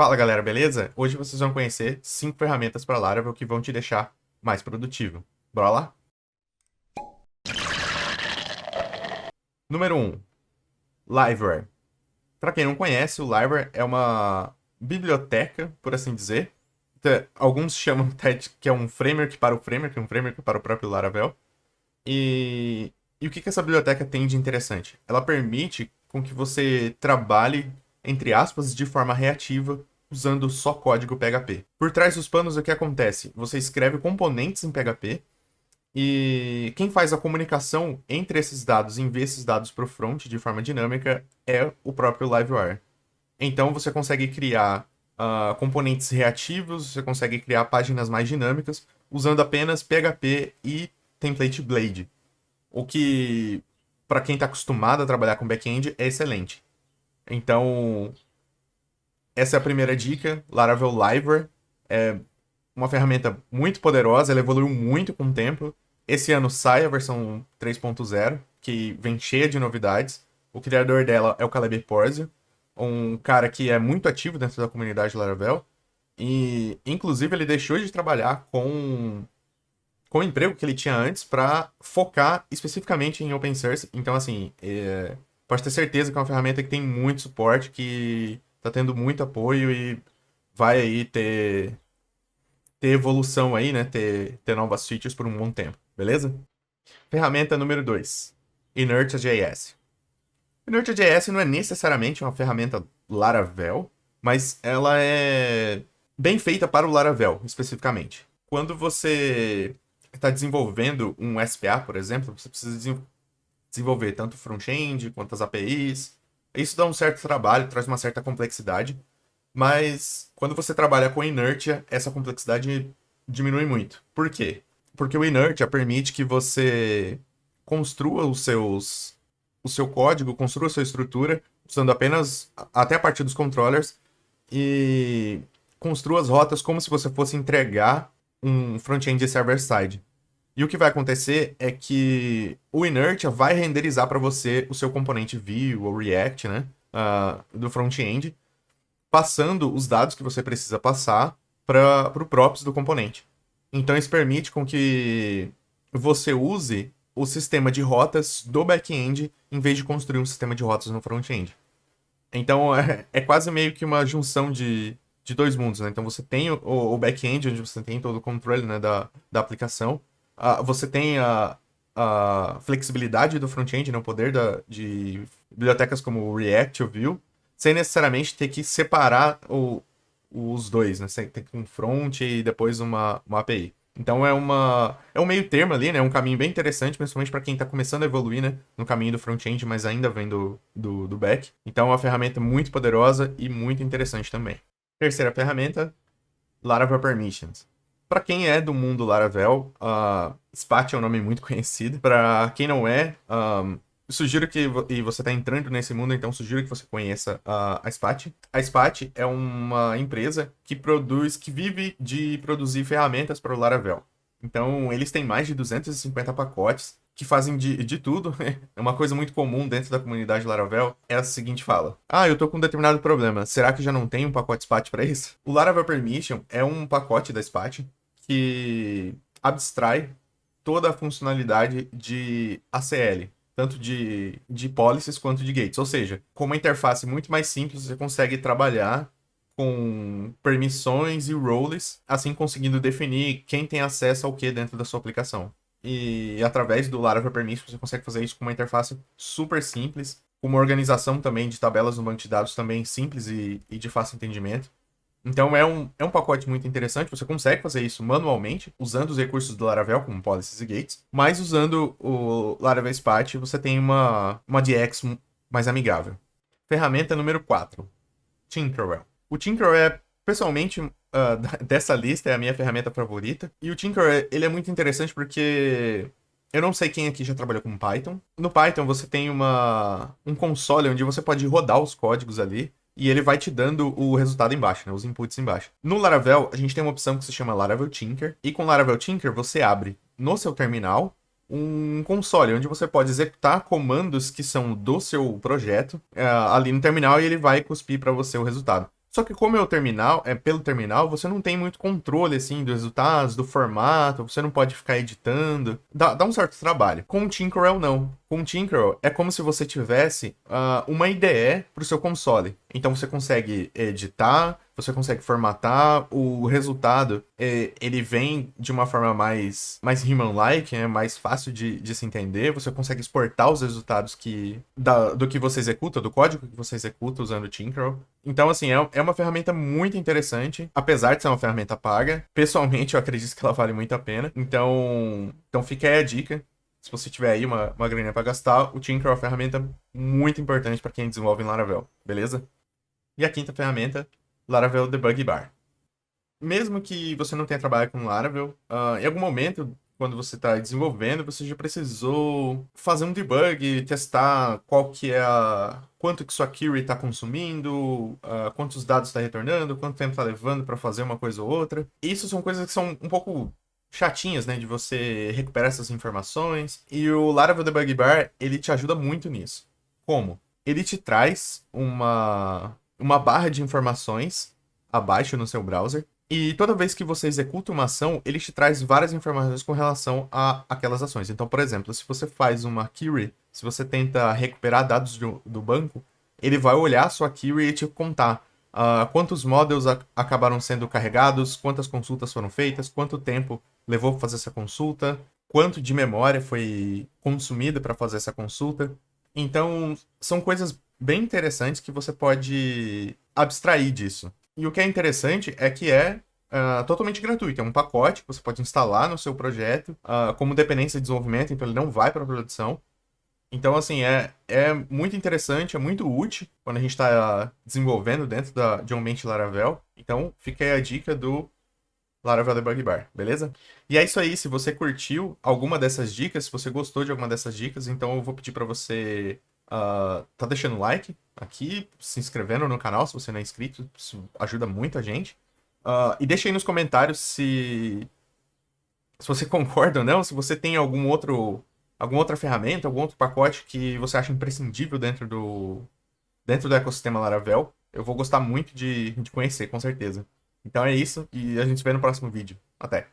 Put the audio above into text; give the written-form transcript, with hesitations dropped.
Fala galera, beleza? Hoje vocês vão conhecer 5 ferramentas para Laravel que vão te deixar mais produtivo. Bora lá? Número 1. Liveware. Para quem não conhece, o Liveware é uma biblioteca, por assim dizer. Alguns chamam até de que é um framework para o framework, um framework para o próprio Laravel. E o que essa biblioteca tem de interessante? Ela permite com que você trabalhe, entre aspas, de forma reativa, usando só código PHP. Por trás dos panos, o que acontece? Você escreve componentes em PHP e quem faz a comunicação entre esses dados e envia esses dados para o front de forma dinâmica é o próprio Livewire. Então você consegue criar componentes reativos, você consegue criar páginas mais dinâmicas usando apenas PHP e Template Blade. O que, para quem está acostumado a trabalhar com back-end, é excelente. Então, essa é a primeira dica. Laravel Liveware é uma ferramenta muito poderosa, ela evoluiu muito com o tempo. Esse ano sai a versão 3.0, que vem cheia de novidades. O criador dela é o Caleb Porzio, um cara que é muito ativo dentro da comunidade Laravel. E, inclusive, ele deixou de trabalhar com o emprego que ele tinha antes para focar especificamente em open source. Então, assim, pode ter certeza que é uma ferramenta que tem muito suporte, que está tendo muito apoio e vai aí ter evolução aí, né? Ter novas features por um bom tempo, beleza? Ferramenta número 2, Inertia.js. Inertia.js não é necessariamente uma ferramenta Laravel, mas ela é bem feita para o Laravel, especificamente. Quando você está desenvolvendo um SPA, por exemplo, você precisa desenvolver tanto o front-end quanto as APIs. Isso dá um certo trabalho, traz uma certa complexidade, mas quando você trabalha com Inertia, essa complexidade diminui muito. Por quê? Porque o Inertia permite que você construa o seu código, construa a sua estrutura, usando apenas até a partir dos controllers, e construa as rotas como se você fosse entregar um front-end server-side. E o que vai acontecer é que o Inertia vai renderizar para você o seu componente Vue ou React, né, do front-end, passando os dados que você precisa passar para o props do componente. Então isso permite com que você use o sistema de rotas do back-end em vez de construir um sistema de rotas no front-end. Então é quase meio que uma junção de dois mundos, né? Então você tem o back-end, onde você tem todo o controle, né, da aplicação. Você tem a flexibilidade do front-end, né, o poder de bibliotecas como o React ou Vue, sem necessariamente ter que separar os dois, né? Você tem um front e depois uma API. Então é um meio termo ali, né? Um caminho bem interessante, principalmente para quem está começando a evoluir, né? No caminho do front-end, mas ainda vem do back. Então é uma ferramenta muito poderosa e muito interessante também. Terceira ferramenta, Laravel Permissions. Para quem é do mundo Laravel, Spat é um nome muito conhecido. Para quem não é, sugiro que, e você está entrando nesse mundo, então sugiro que você conheça a Spat. A Spat é uma empresa que vive de produzir ferramentas para o Laravel. Então, eles têm mais de 250 pacotes que fazem de tudo. É uma coisa muito comum dentro da comunidade Laravel. É a seguinte fala: eu tô com um determinado problema. Será que já não tem um pacote Spat para isso? O Laravel Permission é um pacote da Spat que abstrai toda a funcionalidade de ACL, tanto de policies quanto de gates. Ou seja, com uma interface muito mais simples, você consegue trabalhar com permissões e roles, assim conseguindo definir quem tem acesso ao que dentro da sua aplicação. E através do Laravel Permissions você consegue fazer isso com uma interface super simples, com uma organização também de tabelas no banco de dados também simples e de fácil entendimento. Então é um pacote muito interessante, você consegue fazer isso manualmente, usando os recursos do Laravel, como policies e gates, mas usando o Laravel Spat você tem uma DX mais amigável. Ferramenta número 4, Tinkerwell. O Tinkerwell pessoalmente, dessa lista, é a minha ferramenta favorita. E o Tinkerwell, ele é muito interessante porque eu não sei quem aqui já trabalhou com Python. No Python você tem um console onde você pode rodar os códigos ali e ele vai te dando o resultado embaixo, né, os inputs embaixo. No Laravel, a gente tem uma opção que se chama Laravel Tinker. E com Laravel Tinker, você abre no seu terminal um console, onde você pode executar comandos que são do seu projeto ali no terminal e ele vai cuspir para você o resultado. Só que como é o terminal, pelo terminal, você não tem muito controle, assim, dos resultados, do formato, você não pode ficar editando. Dá um certo trabalho. Com o Tinkerell, não. Com o Tinkerell, é como se você tivesse uma IDE para o seu console. Então você consegue editar, você consegue formatar, o resultado ele vem de uma forma mais human-like, mais fácil de se entender. Você consegue exportar os resultados do que você executa, do código que você executa usando o Tinkerell. Então, assim, é uma ferramenta muito interessante, apesar de ser uma ferramenta paga. Pessoalmente, eu acredito que ela vale muito a pena. Então fica aí a dica. Se você tiver aí uma graninha para gastar, o Tinker é uma ferramenta muito importante para quem desenvolve em Laravel, beleza? E a quinta ferramenta, Laravel Debug Bar. Mesmo que você não tenha trabalhado com Laravel, em algum momento, quando você está desenvolvendo, você já precisou fazer um debug, testar quanto que sua query está consumindo, quantos dados está retornando, quanto tempo está levando para fazer uma coisa ou outra. Isso são coisas que são um pouco chatinhas, né, de você recuperar essas informações. E o Laravel Debug Bar, ele te ajuda muito nisso. Como? Ele te traz uma barra de informações abaixo no seu browser. E toda vez que você executa uma ação, ele te traz várias informações com relação a aquelas ações. Então, por exemplo, se você faz uma query, se você tenta recuperar dados do banco, ele vai olhar a sua query e te contar quantos models acabaram sendo carregados, quantas consultas foram feitas, quanto tempo levou para fazer essa consulta, quanto de memória foi consumido para fazer essa consulta. Então, são coisas bem interessantes que você pode abstrair disso. E o que é interessante é que é totalmente gratuito. É um pacote que você pode instalar no seu projeto como dependência de desenvolvimento, então ele não vai para produção. Então, assim, é muito interessante, é muito útil quando a gente está desenvolvendo dentro de um ambiente Laravel. Então, fica aí a dica do Laravel Debug Bar, beleza? E é isso aí, se você curtiu alguma dessas dicas, se você gostou de alguma dessas dicas, então eu vou pedir para você tá deixando like aqui, se inscrevendo no canal se você não é inscrito, isso ajuda muito a gente. E deixa aí nos comentários se você concorda ou não, se você tem alguma outra ferramenta, algum outro pacote que você acha imprescindível dentro do ecossistema Laravel. Eu vou gostar muito de conhecer, com certeza. Então é isso, e a gente se vê no próximo vídeo. Até!